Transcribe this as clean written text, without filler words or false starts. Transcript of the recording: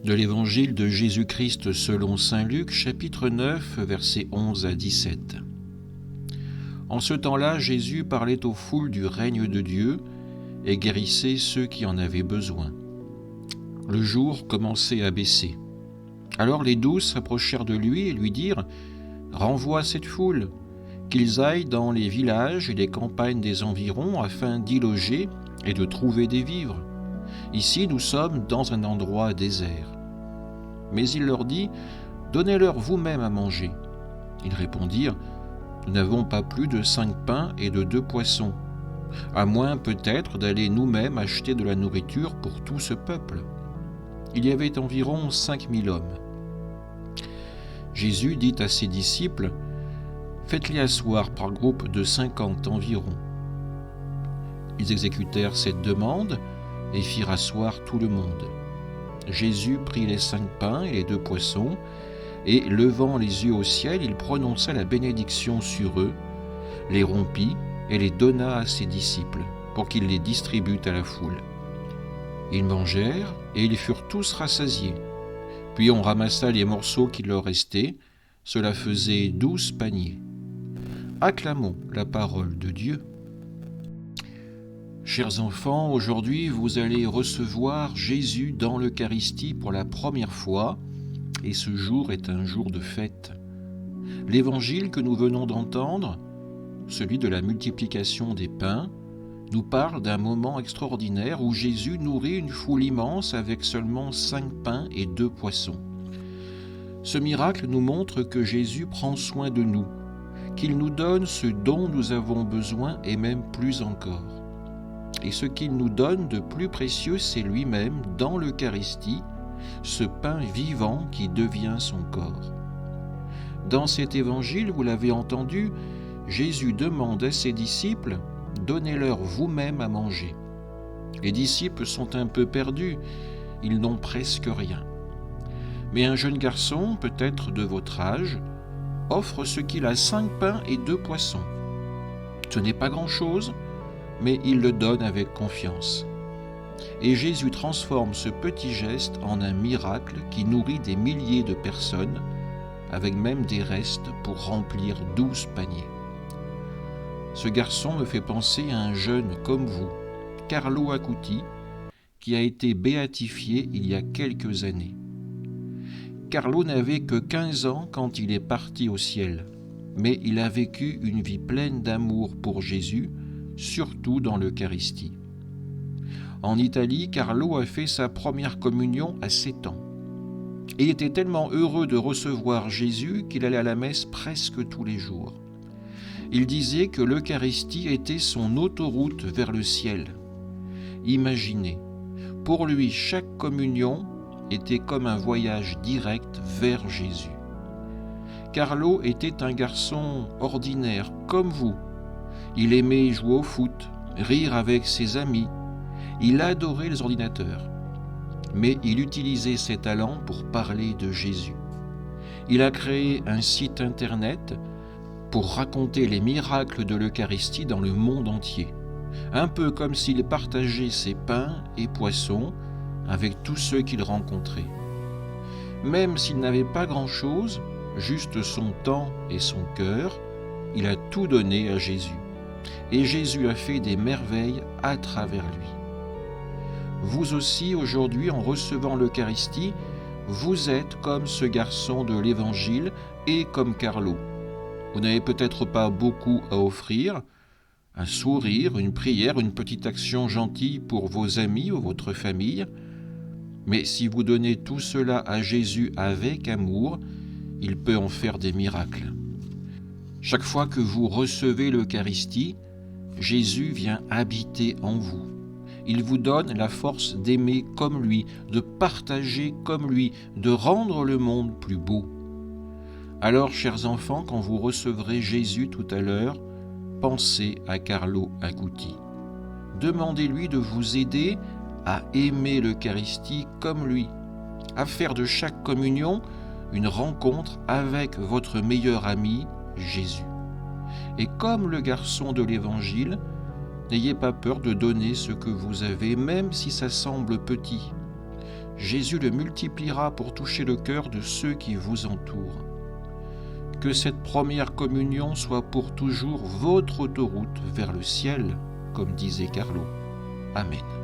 De l'Évangile de Jésus-Christ selon saint Luc, chapitre 9, versets 11 à 17. En ce temps-là, Jésus parlait aux foules du règne de Dieu et guérissait ceux qui en avaient besoin. Le jour commençait à baisser. Alors les 12 s'approchèrent de lui et lui dirent « Renvoie cette foule, qu'ils aillent dans les villages et les campagnes des environs afin d'y loger et de trouver des vivres. Ici, nous sommes dans un endroit désert. » Mais il leur dit « Donnez-leur vous-même à manger. » Ils répondirent « Nous n'avons pas plus de 5 pains et de 2 poissons, à moins peut-être d'aller nous-mêmes acheter de la nourriture pour tout ce peuple. » Il y avait environ 5000 hommes. Jésus dit à ses disciples « Faites-les asseoir par groupe de 50 environ. » Ils exécutèrent cette demande et firent asseoir tout le monde. Jésus prit les 5 pains et les 2 poissons, et levant les yeux au ciel, il prononça la bénédiction sur eux, les rompit et les donna à ses disciples, pour qu'ils les distribuent à la foule. Ils mangèrent, et ils furent tous rassasiés. Puis on ramassa les morceaux qui leur restaient, cela faisait 12 paniers. Acclamons la parole de Dieu. Chers enfants, aujourd'hui vous allez recevoir Jésus dans l'Eucharistie pour la première fois, et ce jour est un jour de fête. L'évangile que nous venons d'entendre, celui de la multiplication des pains, nous parle d'un moment extraordinaire où Jésus nourrit une foule immense avec seulement 5 pains et 2 poissons. Ce miracle nous montre que Jésus prend soin de nous, qu'il nous donne ce dont nous avons besoin et même plus encore. Et ce qu'il nous donne de plus précieux, c'est lui-même, dans l'Eucharistie, ce pain vivant qui devient son corps. Dans cet évangile, vous l'avez entendu, Jésus demande à ses disciples « Donnez-leur vous-même à manger ». Les disciples sont un peu perdus, ils n'ont presque rien. Mais un jeune garçon, peut-être de votre âge, offre ce qu'il a 5 pains et 2 poissons. Ce n'est pas grand-chose, mais il le donne avec confiance. Et Jésus transforme ce petit geste en un miracle qui nourrit des milliers de personnes, avec même des restes pour remplir 12 paniers. Ce garçon me fait penser à un jeune comme vous, Carlo Acuti, qui a été béatifié il y a quelques années. Carlo n'avait que 15 ans quand il est parti au ciel, mais il a vécu une vie pleine d'amour pour Jésus, surtout dans l'Eucharistie. En Italie, Carlo a fait sa première communion à 7 ans. Et il était tellement heureux de recevoir Jésus qu'il allait à la messe presque tous les jours. Il disait que l'Eucharistie était son autoroute vers le ciel. Imaginez, pour lui, chaque communion était comme un voyage direct vers Jésus. Carlo était un garçon ordinaire, comme vous. Il aimait jouer au foot, rire avec ses amis. Il adorait les ordinateurs. Mais il utilisait ses talents pour parler de Jésus. Il a créé un site internet pour raconter les miracles de l'Eucharistie dans le monde entier. Un peu comme s'il partageait ses pains et poissons avec tous ceux qu'il rencontrait. Même s'il n'avait pas grand-chose, juste son temps et son cœur, il a tout donné à Jésus. Et Jésus a fait des merveilles à travers lui. Vous aussi, aujourd'hui, en recevant l'Eucharistie, vous êtes comme ce garçon de l'Évangile et comme Carlo. Vous n'avez peut-être pas beaucoup à offrir, un sourire, une prière, une petite action gentille pour vos amis ou votre famille, mais si vous donnez tout cela à Jésus avec amour, il peut en faire des miracles. Chaque fois que vous recevez l'Eucharistie, Jésus vient habiter en vous. Il vous donne la force d'aimer comme lui, de partager comme lui, de rendre le monde plus beau. Alors, chers enfants, quand vous recevrez Jésus tout à l'heure, pensez à Carlo Acuti. Demandez-lui de vous aider à aimer l'Eucharistie comme lui, à faire de chaque communion une rencontre avec votre meilleur ami, Jésus. Et comme le garçon de l'Évangile, N'ayez pas peur de donner ce que vous avez, même si ça semble petit. Jésus le multipliera pour toucher le cœur de ceux qui vous entourent. Que cette première communion soit pour toujours votre autoroute vers le ciel, comme disait Carlo. Amen.